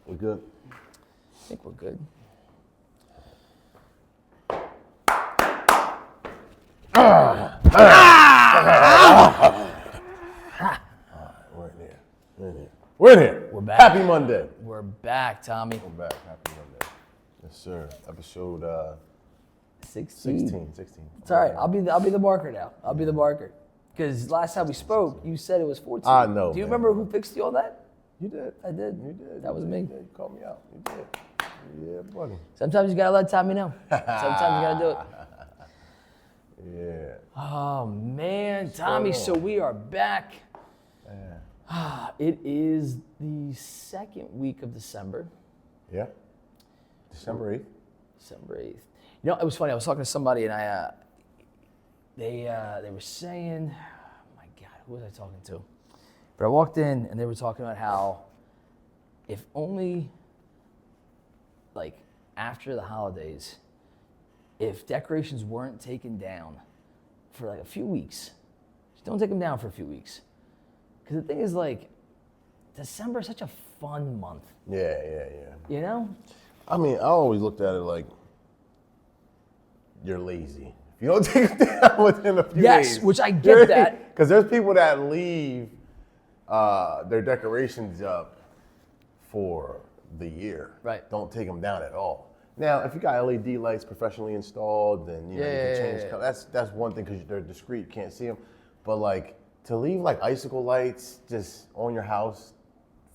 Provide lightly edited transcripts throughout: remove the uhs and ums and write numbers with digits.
We good? I think we're good. We're in here. We're back. Happy Monday. We're back, Tommy. We're back. Happy Monday. Yes, sir. Episode 16. 16. It's all right. I'll be the marker now. I'll be the marker. Because last time we spoke, you said it was 14. I know. Do you man. remember who fixed you on that? You did. I did. You did. That was me. Yeah, you called me out. You did. Yeah, buddy. Sometimes you gotta let Tommy know. Sometimes you gotta do it. Yeah. Oh man, Tommy. So we are back. Yeah. It is the second week of December. Yeah. December 8th. December 8th. You know, it was funny. I was talking to somebody, and they were saying, oh my God, who was I talking to? But I walked in, and they were talking about how if only, like, after the holidays, if decorations weren't taken down for like a few weeks, just don't take them down for a few weeks. Because the thing is, like, December is such a fun month. Yeah. You know? I mean, I always looked at it like you're lazy. If you don't take it down within a few days. Yes, which I get that. Because there's people that leave their decorations up for the year. Right. Don't take them down at all. Now, if you got LED lights professionally installed, then you can change color. That's one thing because they're discreet, you can't see them. But like to leave like icicle lights just on your house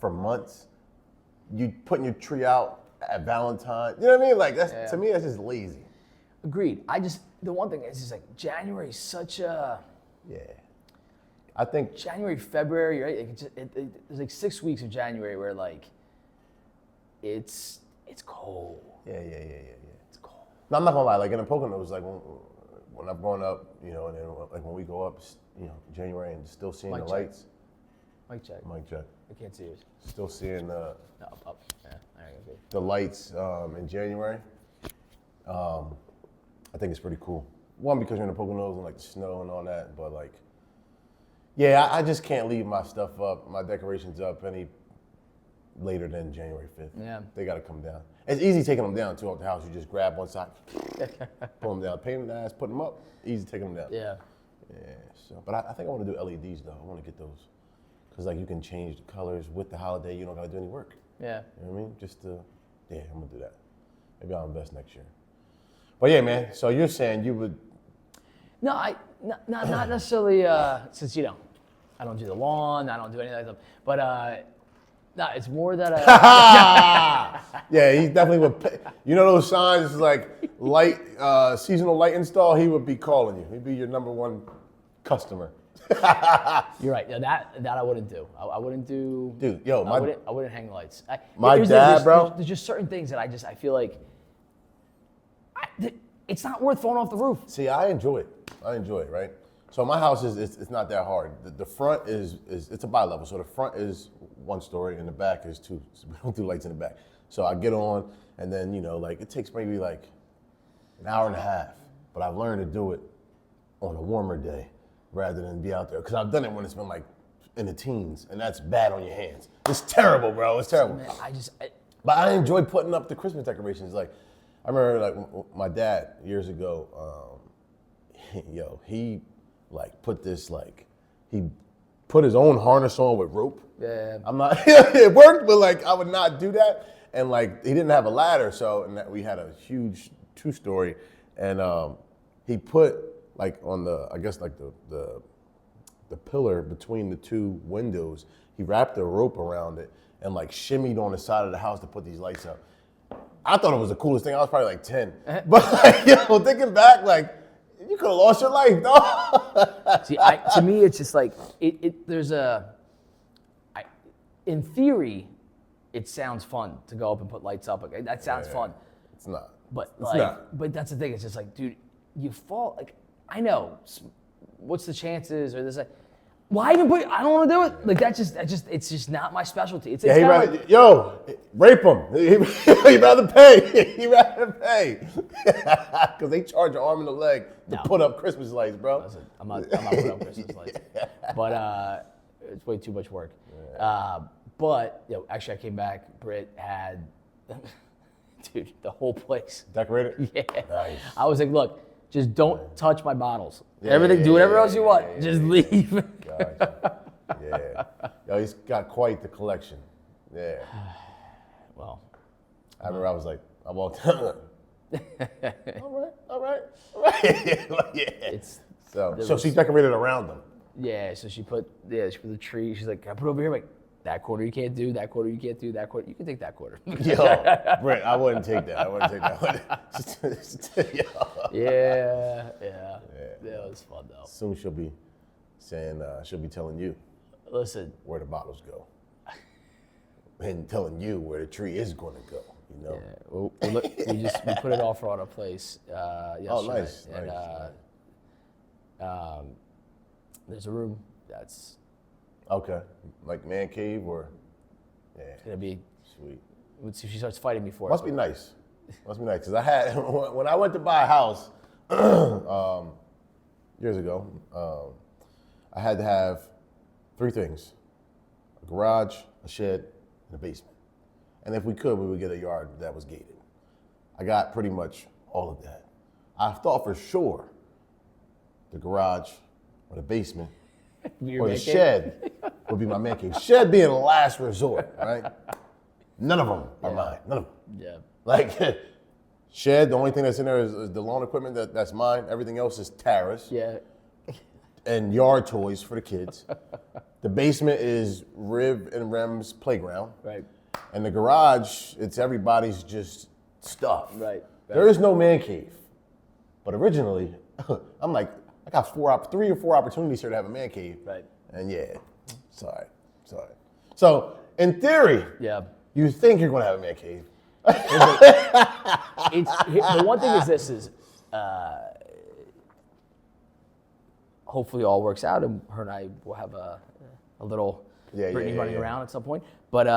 for months, you putting your tree out at Valentine's. You know what I mean? Like that's to me, that's just lazy. Agreed. The one thing is just like January is such a. Yeah. I think January, February, right? There's like 6 weeks of January where like it's cold. Yeah. It's cold. No, I'm not gonna lie. Like in the Poconos, like when I've grown up, you know, and then like when we go up, you know, January and still seeing Mic the check. lights. Mic check. Mic check. I can't see yours. Still seeing No, up. Yeah, all right, good. the lights in January. I think it's pretty cool. One, because you're in the Poconos and like the snow and all that, but like, yeah, I just can't leave my stuff up, my decorations up any later than January 5th. Yeah. They gotta come down. It's easy taking them down too off the house. You just grab one side, pull them down, paint them in the ass, put them up, easy taking them down. Yeah. Yeah, so, but I think I want to do LEDs though. I want to get those. Because like you can change the colors with the holiday. You don't got to do any work. Yeah. You know what I mean? I'm going to do that. Maybe I'll invest next year. But yeah, man, so you're saying you would. No, not necessarily, since, you know, I don't do the lawn, I don't do any of that stuff. But, no, it's more that Yeah, he definitely would. You know those signs, like light, seasonal light install, he would be calling you. He'd be your number one customer. You're right. Yeah, that I wouldn't do. I wouldn't do. Dude, yo, I wouldn't hang lights. My dad, bro. There's just certain things that I feel like it's not worth falling off the roof. See, I enjoy it, right? So my house it's not that hard. The front is it's a bi-level. So the front is one story and the back is two. So we don't do lights in the back. So I get on and then, you know, like it takes maybe like an hour and a half. But I've learned to do it on a warmer day rather than be out there. Because I've done it when it's been like in the teens and that's bad on your hands. It's terrible, bro. It's terrible. Man, But I enjoy putting up the Christmas decorations. Like, I remember like my dad years ago, he like put this like, he put his own harness on with rope. Yeah. I'm not, it worked, but like I would not do that. And like he didn't have a ladder, so and that we had a huge 2-story, and he put like on the, I guess like the pillar between the two windows, he wrapped a rope around it and like shimmied on the side of the house to put these lights up. I thought it was the coolest thing. I was probably like 10. But like, yo, thinking back, like, you could have lost your life, dog. See, to me, it's just like, in theory, it sounds fun to go up and put lights up. Like, that sounds fun. It's not. But it's not. But that's the thing. It's just like, dude, you fall. Like, I know. What's the chances? Or this? Like, why even put? I don't want to do it. Like it's just not my specialty. It's he rather, rape him. He rather pay. He rather pay. Because they charge an arm and a leg to put up Christmas lights, bro. Listen, I'm not putting up Christmas lights. But it's way too much work. But actually, I came back. Britt had, dude, the whole place. Decorated? Yeah. Nice. I was like, look, just don't touch my bottles. Yeah, Everything, do whatever else you want. Just leave. Gotcha. Yeah. Yo, he's got quite the collection. Yeah. Well, I remember I was like, I walked out. all right. Yeah. So she decorated around them. Yeah, so she put the tree. She's like, can I put it over here? I'm like, that quarter you can't do, that quarter you can't do, that quarter you can take that quarter. Yo, Brent, I wouldn't take that. Yo. Yeah, it was fun though. Soon she'll be saying, she'll be telling you Listen, where the bottles go, and telling you where the tree is going to go. You know. yeah, well, we put an offer on a place yesterday. Oh, nice. And Nice. there's a room that's Okay, like man cave or yeah, gonna be. sweet. Let's see if she starts fighting me for Must it. be nice. Must be nice because I had when I went to buy a house years ago, I had to have 3 things: a garage, a shed, and a basement. And if we could, we would get a yard that was gated. I got pretty much all of that. I thought for sure the garage or the basement Your or the man cave? shed would be my man cave. Shed being last resort, right? None of them are mine. None of them. Yeah. Like, shed, the only thing that's in there is the lawn equipment that's mine. Everything else is Tara's. Yeah. And yard toys for the kids. The basement is Riv and Rem's playground. Right. And the garage, it's everybody's just stuff. Right. There is no man cave. But originally, I'm like, I got 3 or 4 opportunities here to have a man cave. Right. And yeah, sorry. So, in theory, Yeah. you think you're going to have a man cave. The one thing is this is, hopefully all works out and her and I will have a little Brittany running around at some point. But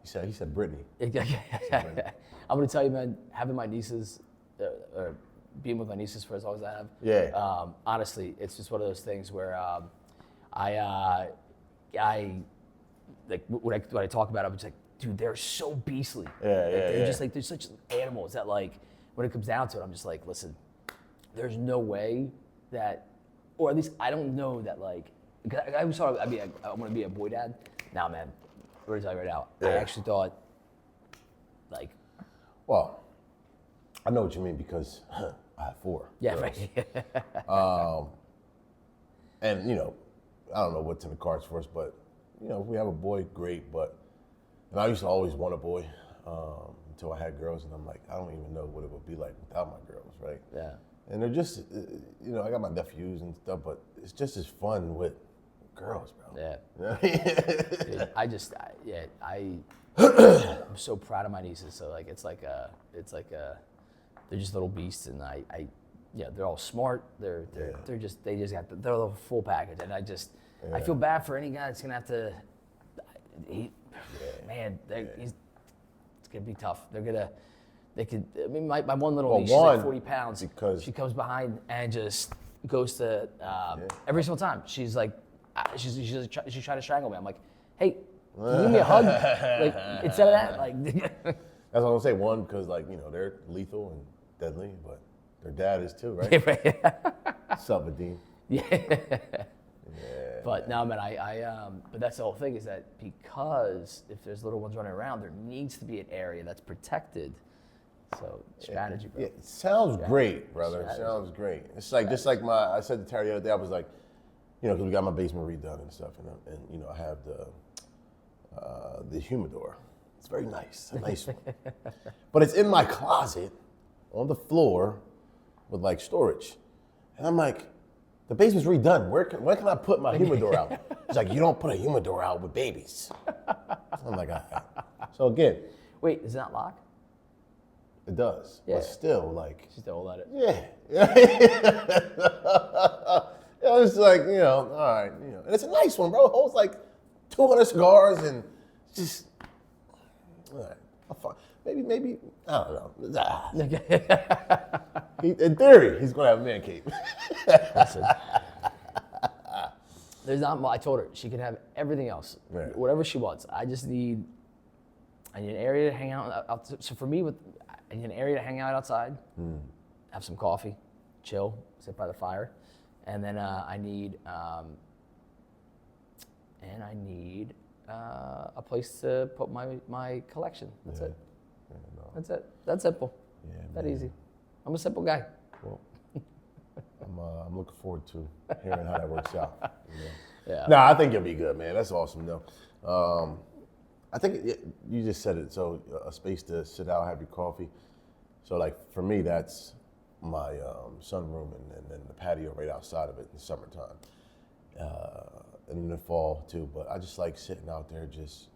He said Brittany. I'm gonna tell you, man, having my nieces, or being with my nieces for as long as I have. Yeah. Honestly, it's just one of those things where I like when I talk about it, I'm just like, dude, they're so beastly. They're just like, they're such animals that like, when it comes down to it, I'm just like, listen, there's no way that, or at least I don't know that like, I always thought I want to be a boy dad. Now, man, I'm gonna tell you right now, I actually thought, like, Well, I know what you mean because I have 4. yeah, girls. right. And, I don't know what's in the cards for us, but, if we have a boy, great. And I used to always want a boy until I had girls, and I'm like, I don't even know what it would be like without my girls, right? Yeah. And they're just, I got my nephews and stuff, but it's just as fun with girls, bro. Yeah. Dude, I'm so proud of my nieces. So like, they're just little beasts, and they're all smart. They're just they're the full package, and I feel bad for any guy that's gonna have to. It's gonna be tough. My one little niece, she's like 40 pounds. Because she comes behind and just goes to every single time. She's like, she's trying to strangle me. I'm like, hey, can you give me a hug? Like, instead of that, like. That's what I'm gonna say. One, because they're lethal and deadly, but their dad is too, right? What's up, Adine? But no, man, but that's the whole thing is that because if there's little ones running around, there needs to be an area that's protected. So strategy, bro. Yeah, it sounds great, brother. It sounds great. It's like just like I said to Terry the other day. I was like, because we got my basement redone and stuff, and I have the humidor. It's very nice, a nice one. But it's in my closet on the floor with like storage, and I'm like, the basement's redone. Where can I put my humidor out? He's like, you don't put a humidor out with babies. I'm like, all right. So again, wait, does it not lock? It does, Yeah. but still, like, She's still at it. yeah. It's like, all right, and it's a nice one, bro. It holds like 200 cigars and just, all right. Maybe, I don't know. In theory, he's gonna have a man cave. Listen. There's not. I told her she can have everything else, Right. whatever she wants. I need an area to hang out. So for me, I need an area to hang out outside, have some coffee, chill, sit by the fire, and then I need a place to put my collection. That's it. Yeah, no. That's it. That's simple. Yeah, that man. easy. I'm a simple guy. Well, I'm looking forward to hearing how that works out. You know? Yeah. No, I think you'll be good, man. That's awesome, though. I think you just said it. So a space to sit out, have your coffee. So like for me, that's my sunroom and then the patio right outside of it in the summertime, and in the fall too. But I just like sitting out there, just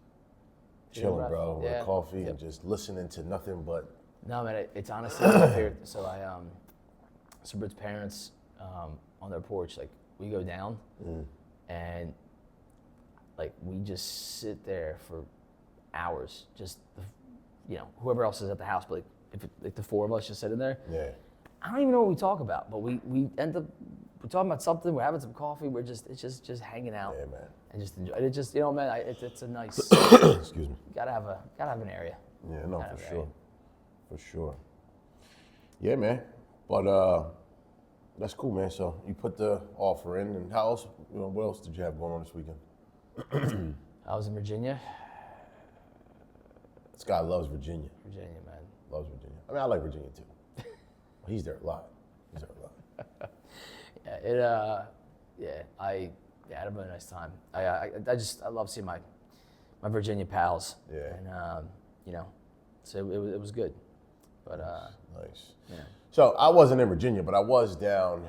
chilling, bro, with coffee and just listening to nothing but. No, man, it's honestly my favorite. So so Britt's parents on their porch, like we go down and like we just sit there for hours, just whoever else is at the house, but like the four of us just sitting there. Yeah. I don't even know what we talk about, but we end up we're talking about something. We're having some coffee. It's just hanging out. Yeah, man. And just enjoy. It just man, it's a nice. Excuse me. Gotta have an area. Yeah, no, for sure. For sure. Yeah, man. But that's cool, man. So you put the offer in, and how else? What else did you have going on this weekend? I was in Virginia. This guy loves Virginia. Virginia, man. Loves Virginia. I mean, I like Virginia too. He's there a lot. I had a really nice time. I love seeing my Virginia pals. Yeah. And so it was good. But nice. Yeah. So I wasn't in Virginia, but I was down.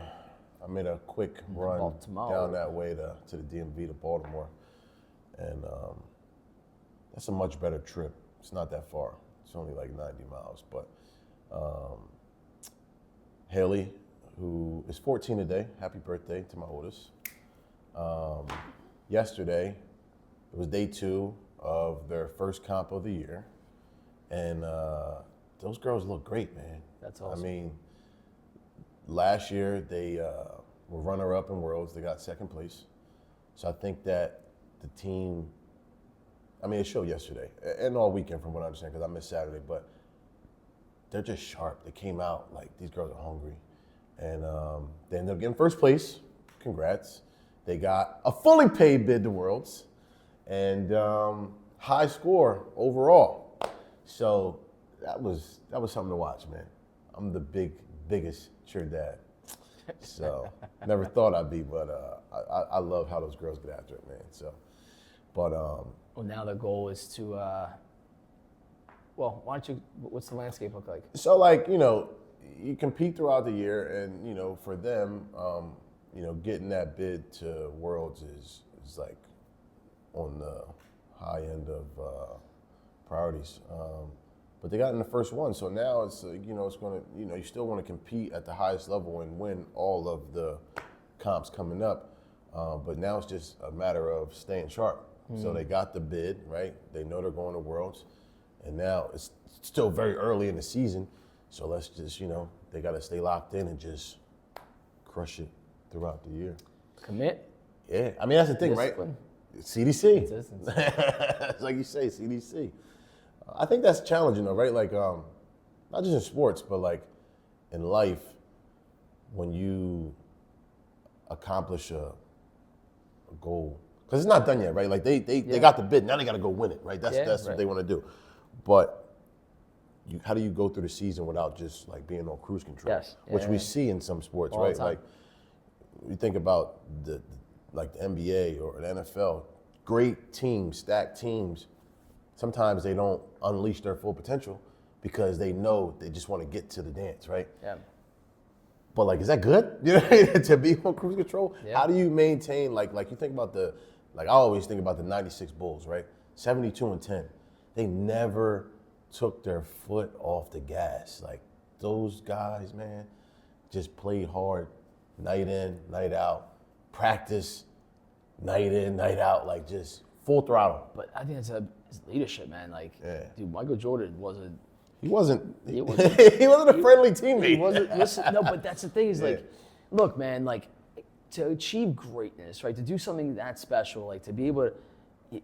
I made a quick run Baltimore. down that way to the DMV to Baltimore, and that's a much better trip. It's not that far. It's only like 90 miles, but Haley, who is 14 today, happy birthday to my oldest. Yesterday, it was day 2 of their first comp of the year, and those girls look great, man. That's awesome. I mean, last year they were runner-up in Worlds. They got second place. So I think that the team, I mean, it showed yesterday and all weekend from what I understand because I missed Saturday, but they're just sharp. They came out like these girls are hungry. And they ended up getting first place. Congrats. They got a fully paid bid to Worlds and high score overall. So that was something to watch, man. I'm the biggest cheer dad. So never thought I'd be, but I love how those girls get after it, man. So, but well, now the goal is to. Why don't you? What's the landscape look like? So, like you compete throughout the year, and for them, getting that bid to Worlds is like on the high end of priorities. But they got in the first one, so now it's it's going to you still want to compete at the highest level and win all of the comps coming up. But now it's just a matter of staying sharp. So they got the bid, right? They know they're going to Worlds, and now it's still very early in the season. So let's just they got to stay locked in and just crush it throughout the year. Commit. Yeah, I mean that's the thing, Discipline. Right? CDC. Consistency. It's like you say, CDC. I think that's challenging though, right? Like, not just in sports, but like in life, when you accomplish a goal, because it's not done yet, right? Like they got the bid, now they got to go win it, right? That's right. What they want to do. But how do you go through the season without just like being on cruise control? Yes. Which we see in some sports, All the right? time. Like you think about the NBA or the NFL, great teams, stacked teams. Sometimes they don't unleash their full potential because they know they just want to get to the dance, right? Yeah. But like, is that good? To be on cruise control? Yeah. How do you maintain like you think about I always think about the 96 Bulls, right? 72-10. They never took their foot off the gas. Like those guys, man, just played hard, night in, night out, practice, night in, night out, like just full throttle. But I think it's leadership, man. Like, Yeah. dude, Michael Jordan wasn't. He wasn't He a friendly teammate. He wasn't. Listen, no, but that's the thing is like, look, man, like, to achieve greatness, right? To do something that special, like to be able to,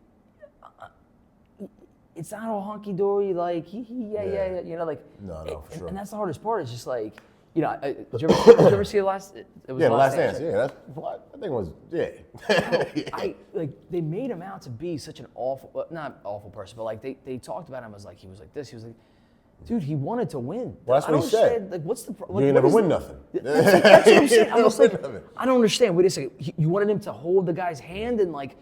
it's not all hunky dory, like yeah, you know, like No, for sure. And that's the hardest part. Is just like, you know, did you ever see the last? It was Yeah, the Last Dance. right? Yeah, that's what I think it was. Yeah. I like they made him out to be such an awful, not awful person, but like they talked about him as like he was like this. He was like, dude, he wanted to win. Well, that's I what don't he said. understand, like, what's the problem? You ain't never win nothing. That's what I'm saying. I'm just like, You never win nothing. I don't understand. Wait a second. You wanted him to hold the guy's hand, and like,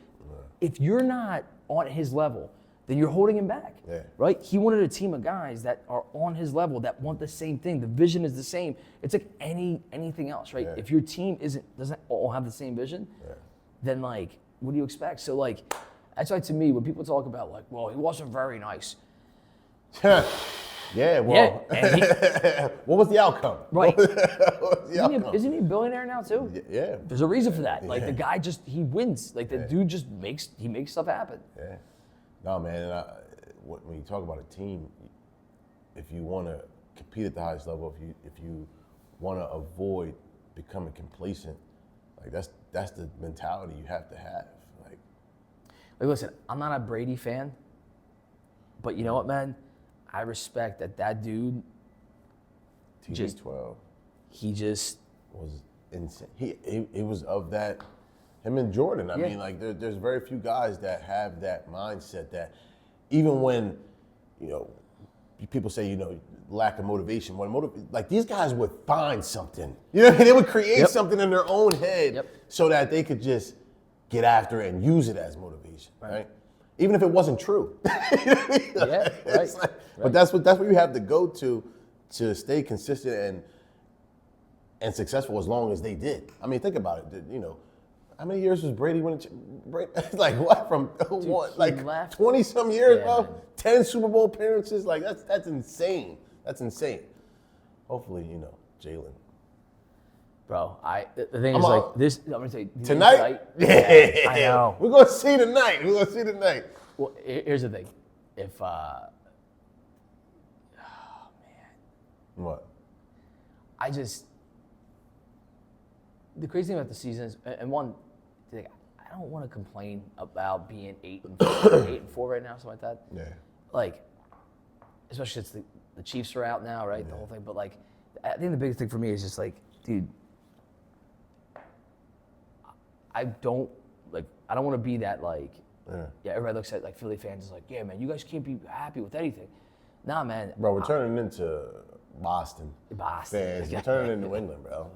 if you're not on his level, then you're holding him back, right? He wanted a team of guys that are on his level, that want the same thing. The vision is the same. It's like anything else, right? If your team doesn't all have the same vision, then like, what do you expect? So like, that's why to me, when people talk about like, well, he wasn't very nice. Yeah, well, what was the outcome? Right. What was the outcome? Isn't he a billionaire now too? Yeah. There's a reason for that. Like the guy he wins. Like the dude just makes stuff happen. Yeah. No, man. When you talk about a team, if you want to compete at the highest level, if you want to avoid becoming complacent, like that's the mentality you have to have. Like listen, I'm not a Brady fan, but you know what, man? I respect that dude. TB12. He just was insane. He was of that. Him and Jordan. I mean, like there's very few guys that have that mindset that even when, you know, people say, you know, lack of motivation. Like these guys would find something. You know, they would create something in their own head so that they could just get after it and use it as motivation, right? Even if it wasn't true. But that's what you have to go to stay consistent and successful as long as they did. I mean, think about it. You know, how many years was Brady winning? Like what? From what? Like 20-some years, bro. 10 Super Bowl appearances. Like that's insane. That's insane. Hopefully, you know, Jalen. Bro, the thing is like this. I'm gonna say tonight. Yeah, I know. We're gonna see tonight. Well, here's the thing. If oh man, what? The crazy thing about the season is, and one, I don't want to complain about being 8-4, 8-4 right now, something like that. Yeah. Like, especially since the Chiefs are out now, right? The whole thing. But like, I think the biggest thing for me is just like, dude, I don't want to be that like, everybody looks at like Philly fans is like, yeah, man, you guys can't be happy with anything. Nah, man. Bro, we're turning into Boston fans. We're turning into New England, bro.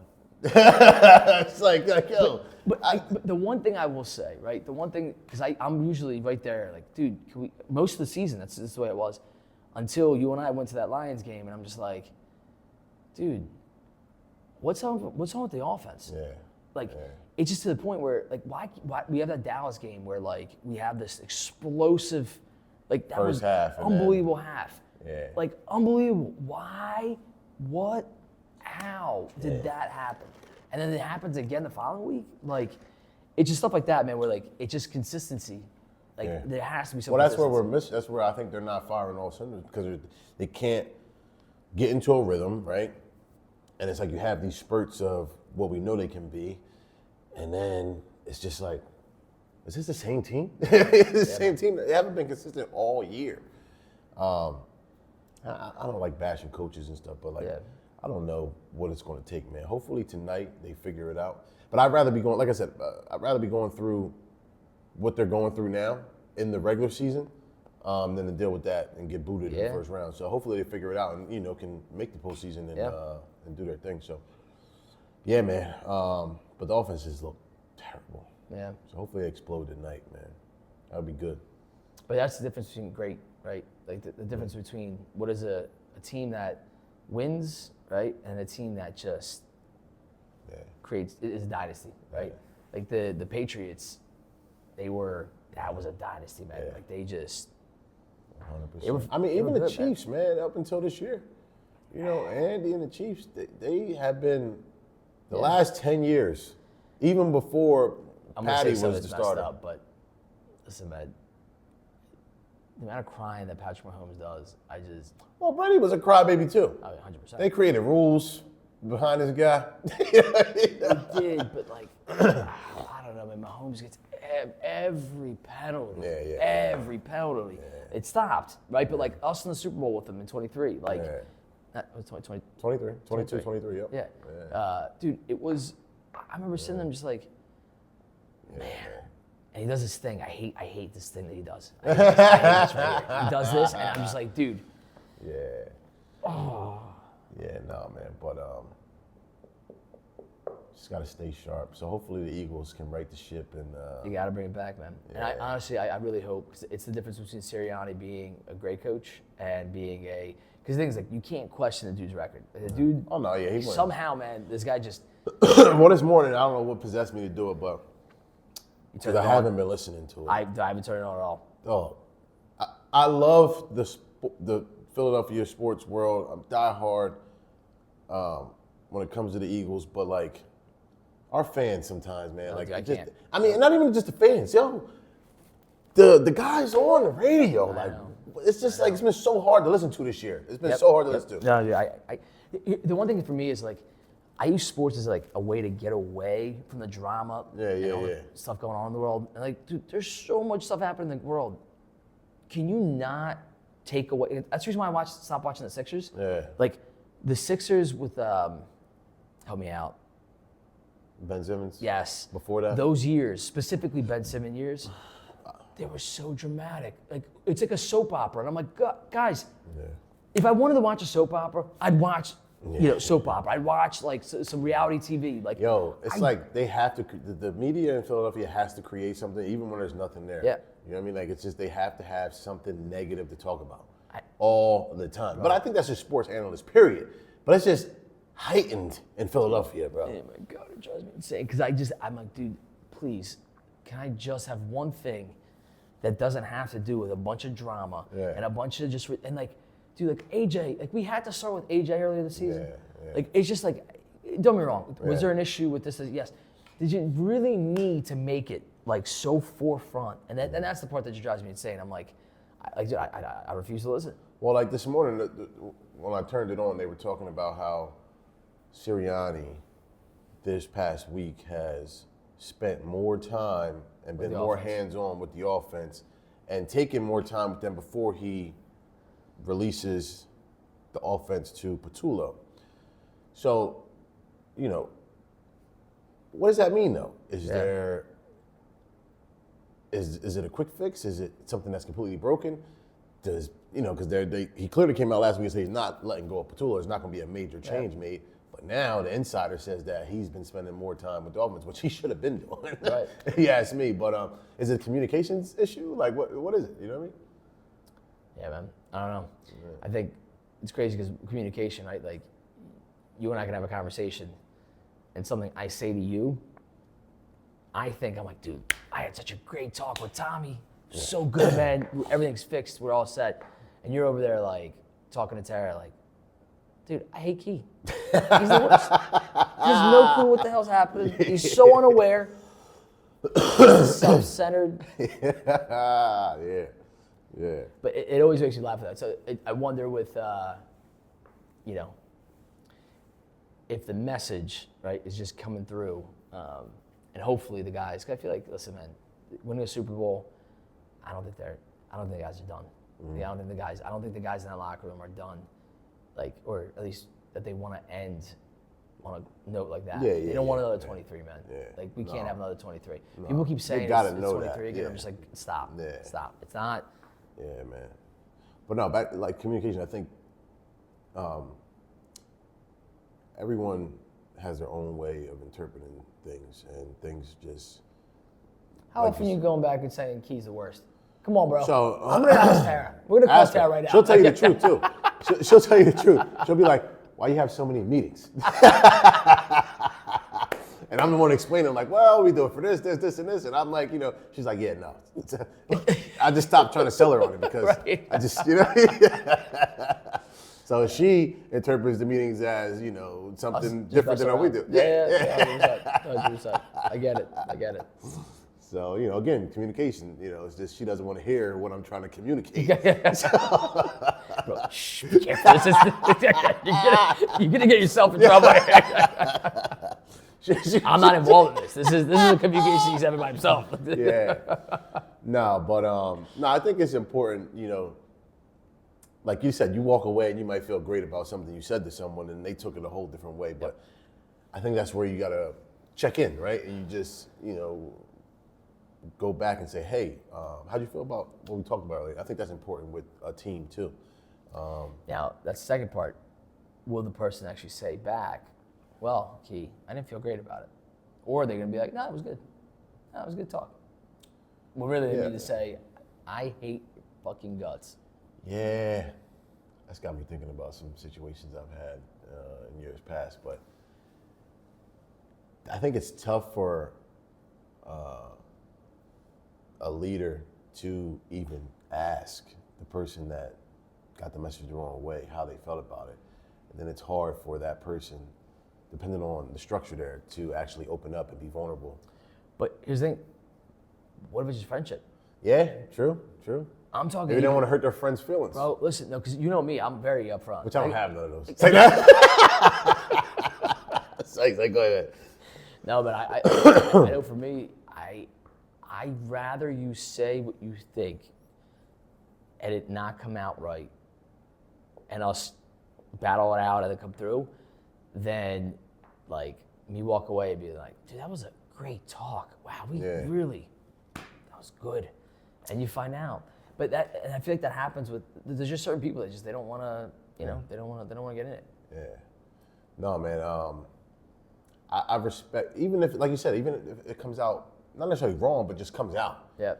It's like yo. But the one thing I will say, right? The one thing, because I'm usually right there, like, dude, most of the season, that's the way it was, until you and I went to that Lions game, and I'm just like, dude, what's wrong with the offense? Yeah. Like, it's just to the point where, like, why we have that Dallas game where, like, we have this explosive, like, that First was half, unbelievable half. Yeah. Like, unbelievable. Why? What? How did that happen? And then it happens again the following week. Like, it's just stuff like that, man. Where like it's just consistency. Like there has to be some. Well, that's where we're missing. That's where I think they're not firing all cylinders because they can't get into a rhythm, right? And it's like you have these spurts of what we know they can be, and then it's just like, is this the same team? It's the same team. They haven't been consistent all year. I don't like bashing coaches and stuff, but like. Yeah. I don't know what it's going to take, man. Hopefully tonight they figure it out. But I'd rather be going, like I said, I'd rather be going through what they're going through now in the regular season than to deal with that and get booted in the first round. So hopefully they figure it out and, you know, can make the postseason and do their thing. So, yeah, man. But the offenses look terrible. Yeah. So hopefully they explode tonight, man. That would be good. But that's the difference between great, right? Like the difference between what is a team that wins, right, and a team that just is a dynasty, right? Like the Patriots, that was a dynasty, man. Like they just 100%. I mean, even the Chiefs, man, up until this year, you know, Andy and the Chiefs, they have been the last 10 years, even before Patty was the starter. Up, but listen, man, the amount of crying that Patrick Mahomes does, Well, Brady was a crybaby too. I mean, 100%. They created rules. behind this guy. He did, but like, I don't know, man. Mahomes gets every penalty. Every penalty. It stopped, right? But like us in the Super Bowl with him in 23, like, that was 20, 23, 22, 23, yep. Yeah. Dude, it was, I remember sitting there just like, man. And he does this thing. I hate this thing that he does. I hate this right here. He does this, and I'm just like, dude. Yeah. Oh. Yeah, no, man. But just gotta stay sharp. So hopefully the Eagles can right the ship and. You gotta bring it back, man. Yeah. And I honestly, I really hope, because it's the difference between Sirianni being a great coach and being a. Because the thing is, like, you can't question the dude's record. The dude. Oh no, yeah, he won. Somehow, man, this guy just. Well, this morning I don't know what possessed me to do it, but. Because I haven't been listening to it. I haven't turned it on at all. Oh, I love the Philadelphia sports world. I'm diehard when it comes to the Eagles, but like our fans sometimes, man. Like I can't. I mean, not even just the fans, yo. The guys on the radio, like it's just like it's been so hard to listen to this year. It's been so hard to listen to. No, dude, the one thing for me is like. I use sports as like a way to get away from the drama and all the stuff going on in the world. And like, dude, there's so much stuff happening in the world. Can you not take away? That's the reason why I stopped watching the Sixers. Yeah. Like the Sixers with, help me out. Ben Simmons? Yes. Before that? Those years, specifically Ben Simmons years, they were so dramatic. Like it's like a soap opera. And I'm like, guys, if I wanted to watch a soap opera, I'd watch soap opera. I'd watch like some reality TV. Like, it's like they have to. The media in Philadelphia has to create something, even when there's nothing there. Yeah. You know what I mean? Like it's just they have to have something negative to talk about all the time. Right. But I think that's just sports analysts, period. But it's just heightened in Philadelphia, bro. Oh my God, it drives me insane. Because I'm like, dude, please, can I just have one thing that doesn't have to do with a bunch of drama and a bunch of just and like. Dude, like AJ, like we had to start with AJ earlier this season. Like it's just like, don't get me wrong. Was there an issue with this? Yes. Did you really need to make it like so forefront? And that's the part that just drives me insane. I'm like, I refuse to listen. Well, like this morning when I turned it on, they were talking about how Sirianni this past week has spent more time and been more hands-on with the offense and taken more time with them before he releases the offense to Patullo. So, what does that mean though? Is it a quick fix? Is it something that's completely broken? Because he clearly came out last week and said he's not letting go of Patullo. There's not going to be a major change made. But now the insider says that he's been spending more time with the offense, which he should have been doing. Right. He asked me, but is it a communications issue? Like what is it? You know what I mean? Yeah, man. I don't know. I think it's crazy because communication, right? Like, you and I can have a conversation, and something I say to you, I'm like, dude, I had such a great talk with Tommy. So good, man. Everything's fixed. We're all set. And you're over there, like, talking to Tara, like, dude, I hate Key. He's the worst. He has no clue what the hell's happening. He's so unaware. He's self-centered. Yeah. But it always makes me laugh at that. So I wonder with, if the message, right, is just coming through, and hopefully the guys, 'cause I feel like, listen, man, winning a Super Bowl, I don't think the guys are done. I don't think the guys in that locker room are done, like, or at least that they want to end on a note like that. They don't want another 23, man. Like, we can't have another 23. No. People keep saying it's 23 again. I'm just like, stop. Stop. It's not. Yeah, man. But no, back to like communication, I think everyone has their own way of interpreting things, and things just. How often are you going back and saying Key's the worst? Come on, bro. So I'm gonna ask Tara. We're gonna call Tara right now. She'll tell you the truth too. She'll tell you the truth. She'll be like, "Why you have so many meetings?" And I'm the one explaining, like, well, we do it for this, and this. And I'm like, she's like, yeah, no. I just stopped trying to sell her on it because I just, So she interprets the meetings as, something different than what we do. Yeah. 100%. I get it. So, again, communication, it's just she doesn't want to hear what I'm trying to communicate. Bro, shh, be careful. You're gonna get yourself in trouble. I'm not involved in this. This is a communication he's having by himself. Yeah. No, but no, I think it's important, like you said, you walk away and you might feel great about something you said to someone and they took it a whole different way. But I think that's where you gotta check in, right? And you just, go back and say, hey, how'd you feel about what we talked about earlier? I think that's important with a team too. Now, that's the second part. Will the person actually say back, well, Key, I didn't feel great about it? Or are they going to be like, no, it was good. No, it was a good talk. Well, really, they need to say, I hate your fucking guts. Yeah. That's got me thinking about some situations I've had in years past. But I think it's tough for a leader to even ask the person that got the message the wrong way how they felt about it. And then it's hard for that person, depending on the structure there, to actually open up and be vulnerable. But here's the thing, what if it's just friendship? Yeah, true. I'm talking. Maybe they don't want to hurt their friends' feelings. Bro, listen, no, because you know me, I'm very upfront. Which I don't have none of those. Say that. Say, go ahead. No, but I know for me, I'd rather you say what you think and it not come out right and us battle it out and it come through than like me walk away and be like, dude, that was a great talk. Wow, that was good. And you find out. But and I feel like that happens with, there's just certain people that they don't want to, they don't want to get in it. Yeah. No, man. I respect, even if, like you said, even if it comes out, not necessarily wrong, but just comes out. Yeah.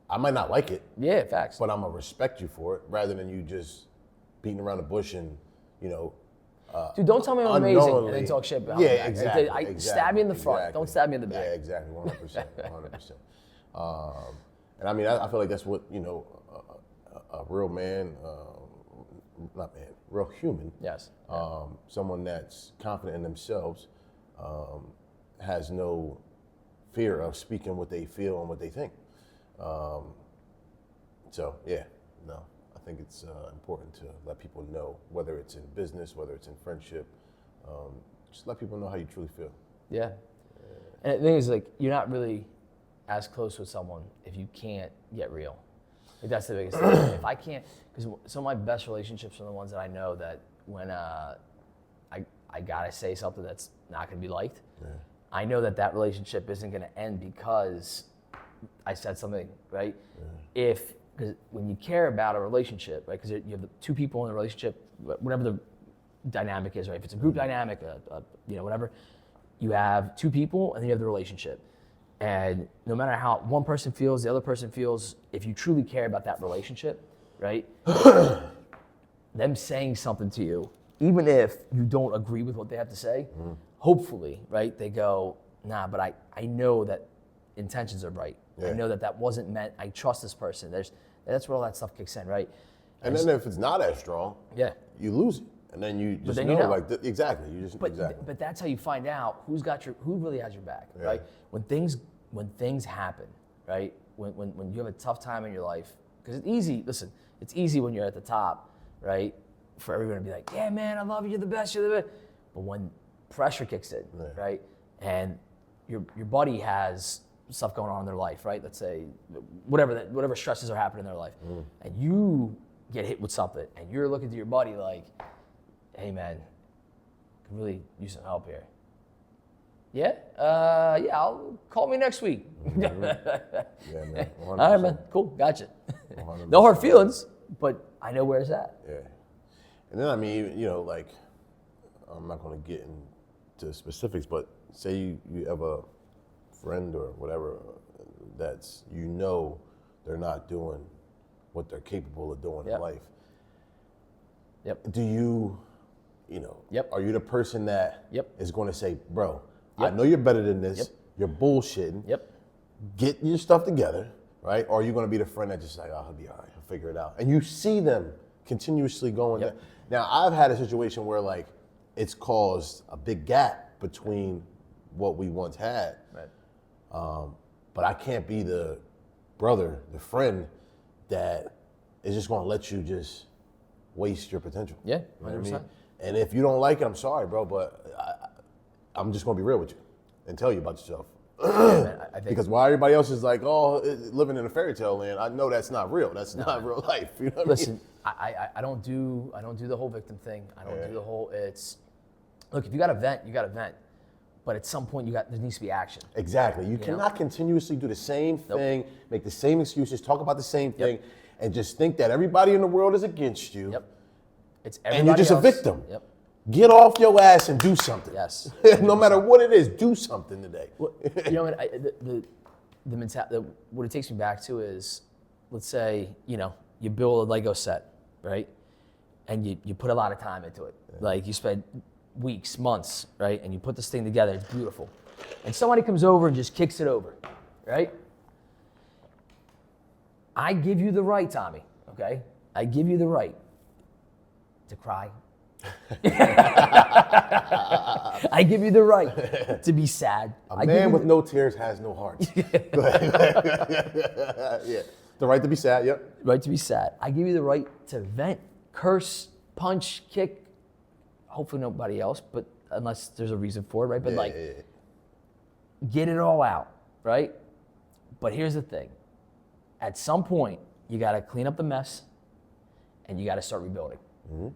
I might not like it. Yeah, facts. But I'm going to respect you for it rather than you just beating around the bush and, dude, don't tell me I'm amazing and then talk shit about me. Yeah, exactly. Stab me in the front. Don't stab me in the back. Yeah, exactly. 100%. And I mean, I feel like that's what, a real man, not man, real human. Yes. Someone that's confident in themselves, has no fear of speaking what they feel and what they think. So yeah, no, I think it's important to let people know, whether it's in business, whether it's in friendship, just let people know how you truly feel. Yeah. And the thing is, like, you're not really as close with someone if you can't get real. Like, that's the biggest thing. If I can't, because some of my best relationships are the ones that I know that when I gotta say something that's not gonna be liked, I know that relationship isn't gonna end because I said something, right? Because when you care about a relationship, right? Because you have the two people in a relationship, whatever the dynamic is, right? If it's a group dynamic, whatever, you have two people and then you have the relationship. And no matter how one person feels, the other person feels, if you truly care about that relationship, right? Them saying something to you, even if you don't agree with what they have to say, hopefully, right? They go, nah, but I know that intentions are right. Yeah. I know that wasn't meant. I trust this person. That's where all that stuff kicks in, right? And then if it's not as strong, you lose it. And then you just know. Exactly. But that's how you find out who really has your back, right? When things happen, right? When you have a tough time in your life, because it's easy. Listen, it's easy when you're at the top, right? For everyone to be like, yeah, man, I love you, you're the best, you're the best. But when pressure kicks in, right? And your buddy has stuff going on in their life, right? Let's say whatever stresses are happening in their life, and you get hit with something, and you're looking to your buddy like, hey, man, I could really use some help here. Yeah, I'll call me next week. Yeah, man. 100%. All right, man. Cool, gotcha. No hard feelings, but I know where it's at. Yeah. And then, I mean, like, I'm not going to get into specifics, but say you have a friend or whatever that's, they're not doing what they're capable of doing in life. Yep. Do you, are you the person that is going to say, bro, I know you're better than this. You're bullshitting. Get your stuff together, right? Or are you going to be the friend that just like, oh, he'll be all right, he'll figure it out. And you see them continuously going there. Now, I've had a situation where like it's caused a big gap between what we once had. Right. But I can't be the brother, the friend that is just gonna let you just waste your potential. Yeah, You know what I 100%. mean? And if you don't like it, I'm sorry, bro, but I'm just gonna be real with you and tell you about yourself. Yeah, man, I think Because while everybody else is like, oh, living in a fairy tale land, I know that's not real. That's not real life. You know what listen, I don't do the whole victim thing. I don't do the whole look, if you got to vent, you got to vent. But at some point there needs to be action. I mean? Exactly. You cannot continuously do the same thing, make the same excuses, talk about the same thing, and just think that everybody in the world is against you. Yep. It's And you're everybody just else. a victim. Yep. Get off your ass and do something. Yes. No matter what it is, do something today. Well, you know what? The mentality. What it takes me back to is, let's say, you build a Lego set, right? And you put a lot of time into it. Yeah. Like you spend weeks, months, right? And you put this thing together. It's beautiful. And somebody comes over and just kicks it over, right? I give you the right, Tommy. Okay, I give you the right to cry. I give you the right to be sad. A man with no tears has no heart. Go ahead. Yeah. The right to be sad, yep. Right to be sad. I give you the right to vent, curse, punch, kick. Hopefully nobody else, but unless there's a reason for it, right? But get it all out, right? But here's the thing. At some point, you got to clean up the mess and you got to start rebuilding. Mm-hmm.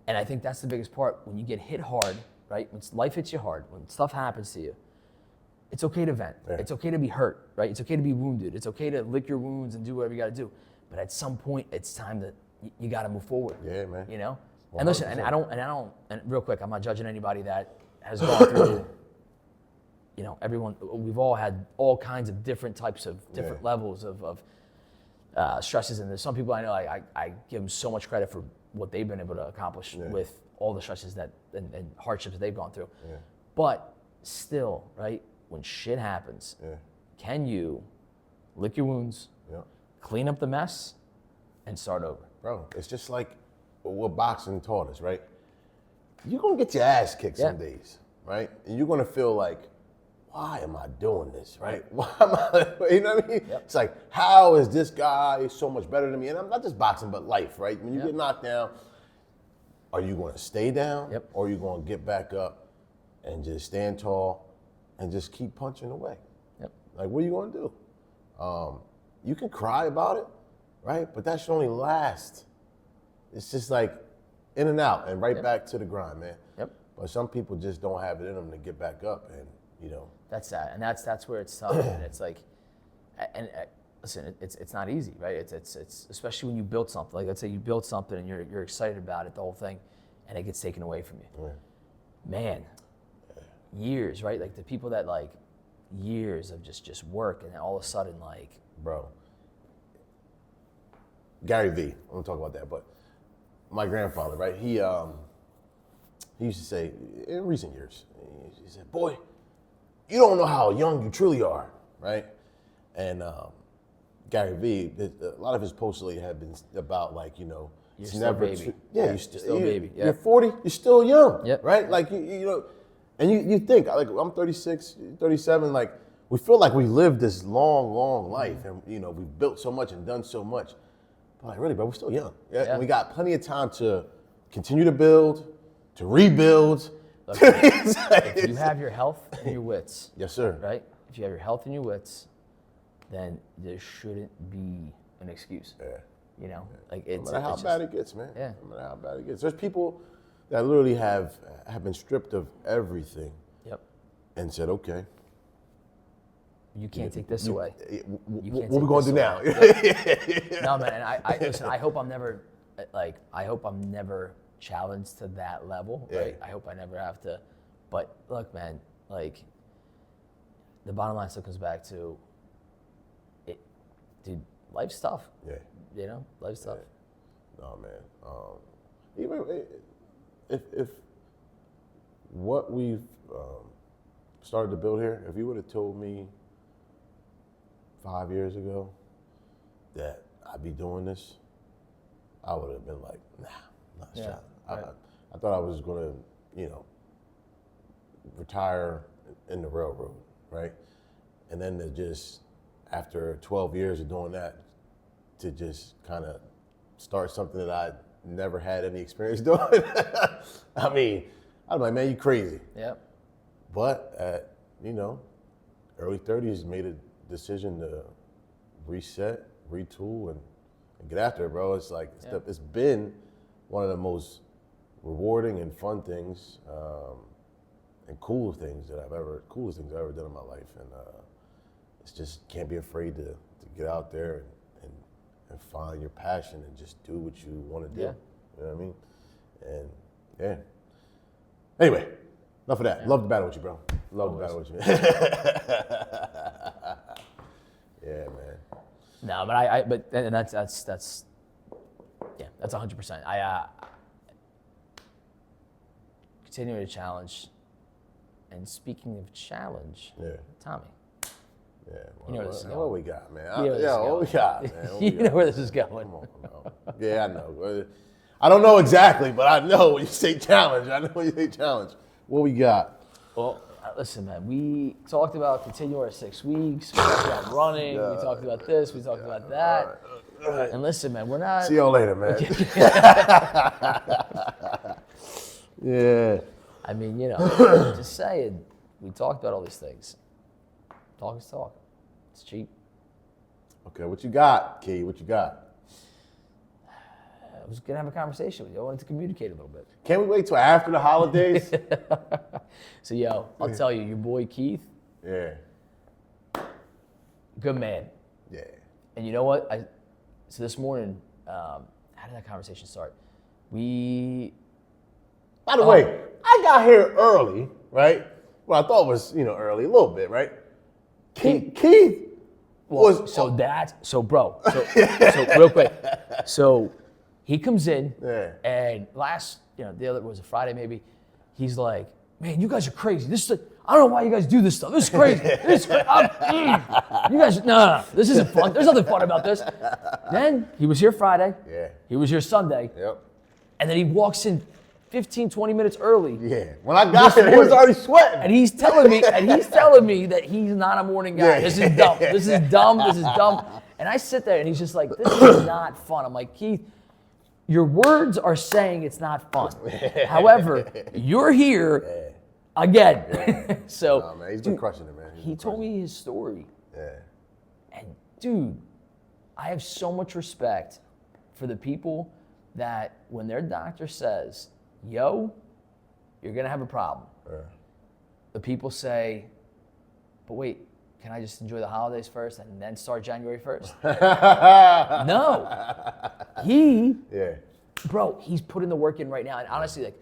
And I think that's the biggest part. When you get hit hard, right? When life hits you hard, when stuff happens to you, it's okay to vent. Yeah. It's okay to be hurt, right? It's okay to be wounded. It's okay to lick your wounds and do whatever you got to do. But at some point, it's time that you got to move forward. Yeah, man. 100%. And listen, and real quick, I'm not judging anybody that has gone through, everyone, we've all had all kinds of different types of different levels of stresses. And there's some people I know, I give them so much credit for what they've been able to accomplish with all the stresses and hardships that they've gone through. Yeah. But still, right, when shit happens, can you lick your wounds, clean up the mess, and start over? Bro, it's just like what boxing taught us, right? You're going to get your ass kicked some days, right? And you're going to feel like, why am I doing this, right? Why am I, you know what I mean? Yep. It's like, how is this guy so much better than me? And I'm not just boxing, but life, right? When you get knocked down, are you going to stay down? Yep. Or are you going to get back up and just stand tall and just keep punching away? Yep. Like, what are you going to do? You can cry about it, right? But that should only last. It's just like in and out and right back to the grind, man. Yep. But some people just don't have it in them to get back up, and That's sad, and that's where it's tough. And it's like, and listen, it's not easy, right? It's especially when you build something. Like, let's say you build something and you're excited about it, the whole thing, and it gets taken away from you. Yeah. Man, years, right? Like the people that years of just work, and then all of a sudden, bro, Gary V. I'm gonna talk about that, but my grandfather, right? He used to say in recent years, he said, "Boy, you don't know how young you truly are," right? And Gary V, a lot of his posts lately have been about you're it's still never a baby. you're still a baby. Yeah. You're 40, you're still young, yep. right? Like and you think I'm 36, 37, we feel like we lived this long life, and we've built so much and done so much. But really, bro, we're still young. Yeah? And we got plenty of time to continue to build, to rebuild. Look, if you have your health and your wits, yes, sir. Right? If you have your health and your wits, then there shouldn't be an excuse. Yeah. No matter how bad it gets, man. Yeah. No matter how bad it gets. There's people that literally have been stripped of everything. Yep. And said, okay. You can't take this away. What are we going to do now? No, man. And I listen. I hope I'm never challenged to that level. Right. I hope I never have to. But look, man. The bottom line still comes back to it, dude. Life's tough. Yeah. Life's tough. No, man. Even if what we've started to build here, if you would have told me 5 years ago that I'd be doing this, I would have been like, nah, I'm not trying. Right. I thought I was going to, retire in the railroad, right? And then to just, after 12 years of doing that, to just kind of start something that I never had any experience doing. I mean, I'm like, man, you crazy. Yep. But at, early 30s, made a decision to reset, retool, and get after it, bro. It's like, it's been one of the most rewarding and fun things and coolest things I've ever done in my life. And it's just, can't be afraid to get out there and find your passion and just do what you want to do. Yeah. You know what I mean? And yeah. Anyway, enough of that. Yeah. Love to battle with you, bro. Love to battle with you. Yeah, man. No, but that's 100%. I continuing to challenge. And speaking of challenge, Tommy. Yeah, what we got, man? What we got, man? You know where this is going. Come on, bro. Yeah, I know. I don't know exactly, but I know when you say challenge. What we got? Well, listen, man. We talked about continuing our 6 weeks. We talked about running. We talked about this. We talked about that. All right. And listen, man, we're not. See y'all later, man. Yeah. I mean, just saying. We talked about all these things. Talk is talk. It's cheap. Okay, what you got, Key? What you got? I was going to have a conversation with you. I wanted to communicate a little bit. Can't we wait till after the holidays? So, I'll tell you, your boy Keith. Yeah. Good man. Yeah. And you know what? So this morning, how did that conversation start? By the way, I got here early, right? Well, I thought it was, early, a little bit, right? Keith was... So real quick. So he comes in, and the other was a Friday maybe, he's like, man, you guys are crazy. I don't know why you guys do this stuff. This is crazy. You guys, no, this isn't fun. There's nothing fun about this. Then he was here Friday. Yeah. He was here Sunday. Yep. And then he walks in 15, 20 minutes early. Yeah. When I got here, he was already sweating. And he's telling me that he's not a morning guy. Yeah. This is dumb. This is dumb. And I sit there and he's just like, this is not fun. I'm like, Keith, your words are saying it's not fun. However, you're here again. Yeah. So, nah, man, he's been crushing it, man. He told me his story. Yeah. And dude, I have so much respect for the people that when their doctor says, yo, you're going to have a problem. The people say, but wait, can I just enjoy the holidays first and then start January 1st? No. Bro, he's putting the work in right now. And honestly,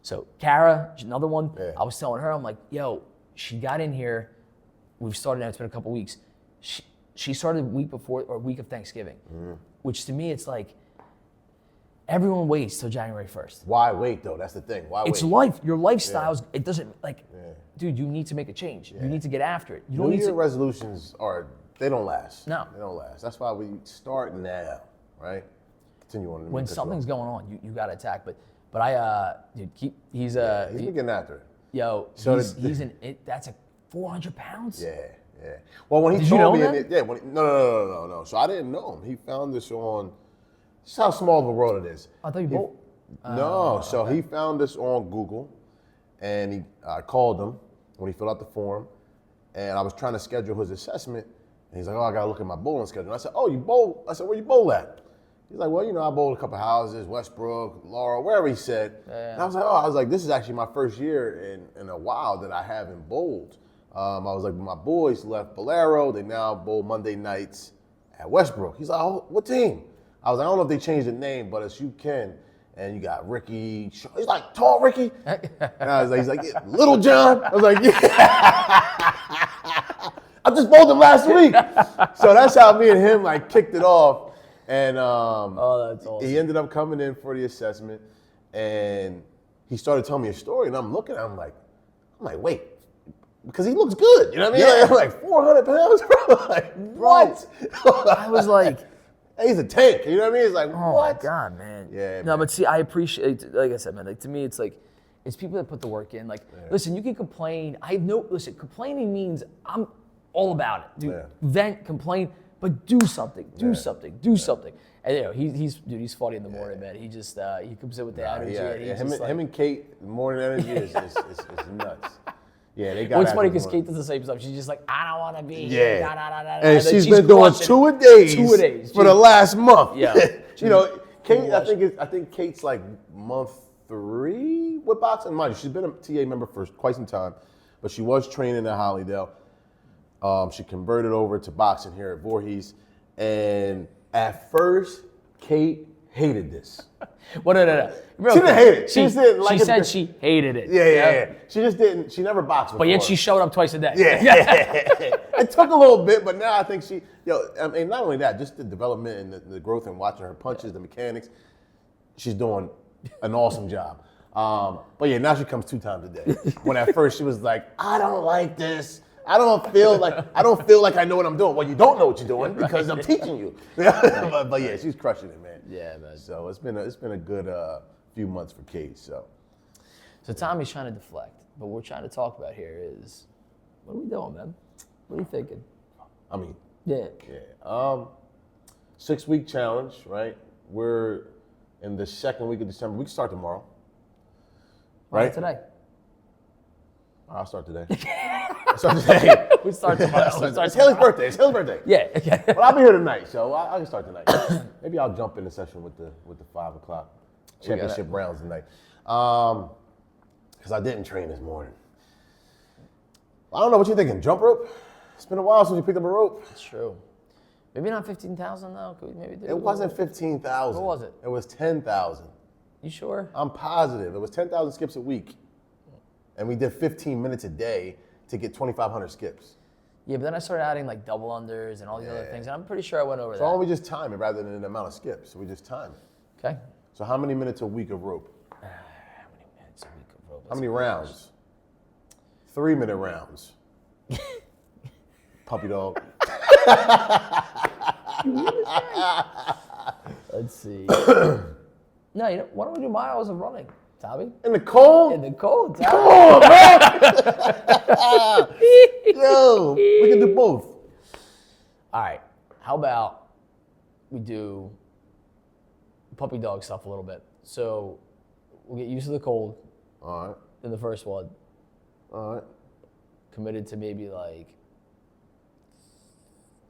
so Kara, another one, I was telling her, I'm like, yo, she got in here. We've started now, it's been a couple weeks. She started week of Thanksgiving, which to me, it's like, everyone waits till January 1st. Why wait, though? That's the thing. Why wait? It's life. Your lifestyles, it doesn't, dude, you need to make a change. You need to get after it. New Year resolutions they don't last. No. They don't last. That's why we start now, right? Continue on. When something's going on, you got to attack. But dude, he's been getting after it. Yo, that's 400 pounds? Yeah. Well, when he Did told you know me, that? No. So I didn't know him. He found this on. This is how small of a world it is. I thought you both. No, so he found this on Google, and I called him when he filled out the form, and I was trying to schedule his assessment, and he's like, oh, I gotta look at my bowling schedule. And I said, oh, you bowl? I said, where you bowl at? He's like, well, I bowled a couple houses, Westbrook, Laurel, wherever he said. Yeah. And I was like, this is actually my first year in a while that I haven't bowled. I was like, my boys left Bolero, they now bowl Monday nights at Westbrook. He's like, oh, what team? I was like, I don't know if they changed the name, but it's UConn, and you got Ricky. He's like, tall Ricky? And I was like, he's like, yeah, Little John? I was like, yeah. I just bowled him last week. So that's how me and him kicked it off. And that's awesome. He ended up coming in for the assessment, and he started telling me a story, and I'm looking at him I'm like, wait, because he looks good, you know what I mean? Yeah. I'm like 400 pounds, bro. Like, what? I was like, he's a tank, you know what I mean? It's like, oh what? My God, man. Yeah, no, man. but see, I appreciate, like I said, man, to me, it's it's people that put the work in. Listen, you can complain. Complaining means I'm all about it. Dude, vent, complain, but do something, do something. And he's funny in the morning, man. He just he comes in with the energy. And him and Kate, the morning energy is nuts. Yeah, they got. Well, it's funny because Kate does the same stuff. She's just like, I don't want to be here. Nah, nah, nah, nah, and she's been doing 2 a days for the last month. Yeah, Kate. I think Kate's like month 3 with boxing. Mind you, she's been a TA member for quite some time, but she was training at Hollydale. She converted over to boxing here at Voorhees, and at first, Kate hated this. Well, no. She didn't hate it. She just didn't like it. She said she hated it. Yeah. She just didn't. She never boxed before. But yet she showed up twice a day. Yeah. It took a little bit, but now I think I mean, not only that, just the development and the growth and watching her punches, the mechanics, she's doing an awesome job. But yeah, now she comes 2 times a day. When at first she was like, I don't like this. I don't feel like I know what I'm doing. Well, you don't know what you're doing because I'm teaching you. but yeah, she's crushing it, man. Yeah, man. So it's been a good few months for Kate. So Tommy's trying to deflect, but what we're trying to talk about here is, what are we doing, man? What are you thinking? I mean, yeah. 6-week challenge, right? We're in the 2nd week of December. We can start tomorrow. Right? Today. I'll start today. Start today. We start tomorrow. It's Haley's birthday. It's Haley's birthday. Yeah. Okay. Well, I'll be here tonight, so I can start tonight. Maybe I'll jump in the session with the 5 o'clock championship rounds tonight. Because I didn't train this morning. I don't know what you're thinking. Jump rope? It's been a while since you picked up a rope. It's true. Maybe not 15,000 though. Could we maybe do? It wasn't 15,000. What was it? It was 10,000. You sure? I'm positive. It was 10,000 skips a week. And we did 15 minutes a day to get 2,500 skips. Yeah, but then I started adding like double unders and all these other things, and I'm pretty sure I went over that. So why don't we just time it rather than the amount of skips? So we just time it. Okay. So how many minutes a week of rope? How many minutes a week of rope? How many rounds? 3-minute rounds. Puppy dog. Let's see. No, why don't we do miles of running, Tommy? In the cold? In the cold, Tommy. Come on, man! Yo, we can do both. All right. How about we do puppy dog stuff a little bit? So we'll get used to the cold. All right. In the first one. All right. Committed to maybe like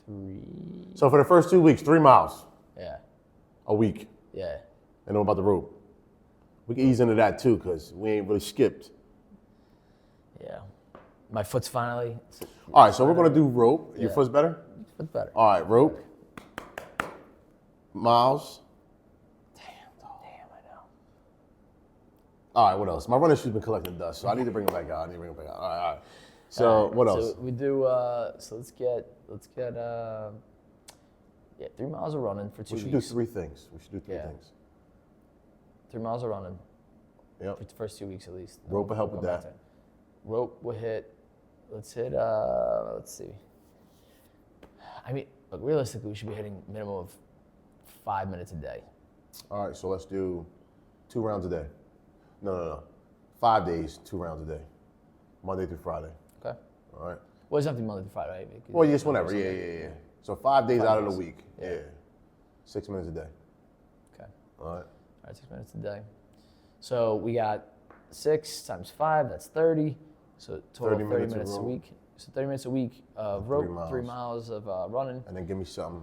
3. So for the first 2 weeks, 3 miles. Yeah. A week. Yeah. And then what about the rope? We can ease into that too, because we ain't really skipped. Yeah. My foot's finally. All right, so we're going to do rope. Your foot's better? Foot's better. All right, rope. Miles. Damn, I know. All right, what else? My running shoe's been collecting dust, so I need to bring it back out. All right. So what else? So we do, so let's get 3 miles of running for 2 weeks. We should do 3 things. 3 miles of running. Yep. For the first 2 weeks at least. Rope will help with that. Rope will hit, let's see. I mean, look, realistically, we should be hitting a minimum of 5 minutes a day. All right, so let's do 2 rounds a day. No. 5 days, 2 rounds a day. Monday through Friday. Okay. All right. Well, it's not Monday through Friday, right? Well, just whenever. Yeah. So 5 days out of the week. Yeah. 6 minutes a day. Okay. All right. 6 minutes a day. So we got 6 times 5, that's 30. So total 30 minutes a week. So 30 minutes a week of rope, 3 miles of running. And then give me something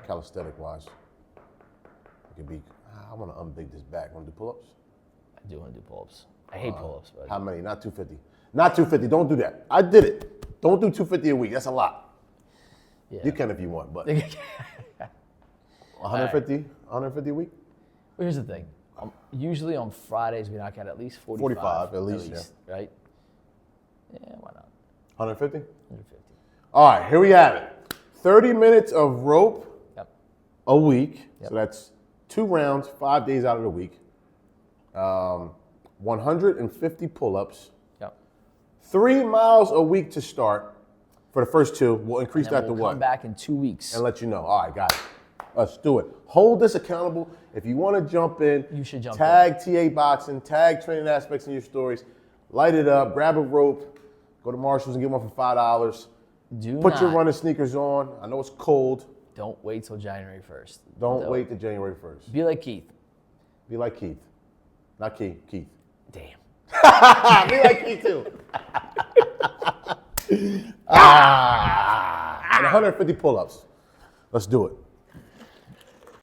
calisthenic-wise. It could be, I want to unbig this back. Want to do pull-ups? I do want to do pull-ups. I hate pull-ups. But how many? Not 250. Not 250. Don't do that. I did it. Don't do 250 a week. That's a lot. Yeah. You can if you want, but 150 a week? Well, here's the thing. Usually on Fridays, we knock out at least 45. 45 at least, yeah. Right? Yeah, why not? 150? 150. All right, here we have it. 30 minutes of rope a week. Yep. So that's 2 rounds, 5 days out of the week. 150 pull-ups. Yep. 3 miles a week to start for the first 2. We'll increase that to we'll what? Come back in 2 weeks. And let you know. All right, got it. Let's do it. Hold this accountable. If you want to jump in, you should jump tag TA Boxing, tag training aspects in your stories, light it up, grab a rope, go to Marshall's and get one for $5. Put your running sneakers on. I know it's cold. Don't wait till January 1st. Don't wait till January 1st. Be like Keith. Be like Keith. Not Keith. Keith. Damn. Be like Keith too. And 150 pull-ups. Let's do it.